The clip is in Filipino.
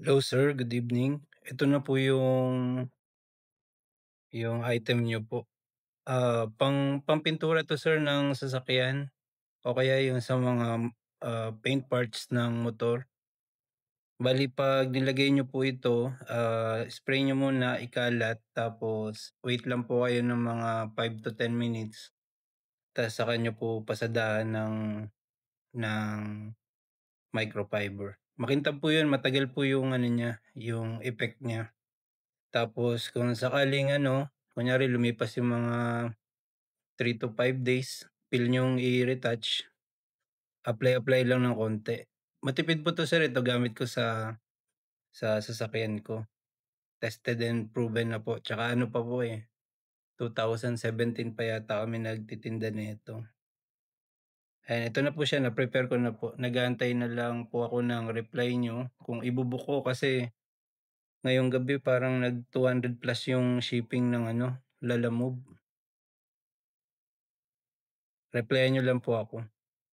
Hello sir, good evening. Ito na po yung item niyo po. Pampintura 'to sir ng sasakyan o kaya yung sa mga, paint parts ng motor. Bale 'pag nilagay niyo po ito, spray niyo muna, ikalat, tapos wait lang po kayo ng mga 5 to 10 minutes, ta's saka niyo po pasadahan ng microfiber. Makintab po yun, matagal po yung ano niya, yung effect niya. Tapos kung sakaling ano, kunyari lumipas yung mga 3 to 5 days, puwede niyong i-retouch, apply-apply lang ng konti. Matipid po 'to sir, ito gamit ko sa sasakyan ko. Tested and proven na po, tsaka ano pa po, 2017 pa yata kami nagtitinda nito. Ayan, ito na po siya, na-prepare ko na po. Nag-aantay na lang po ako ng reply niyo kung ibo-book ko kasi ngayong gabi parang nag 200 plus yung shipping ng ano, Lalamove. Replyan niyo lang po ako.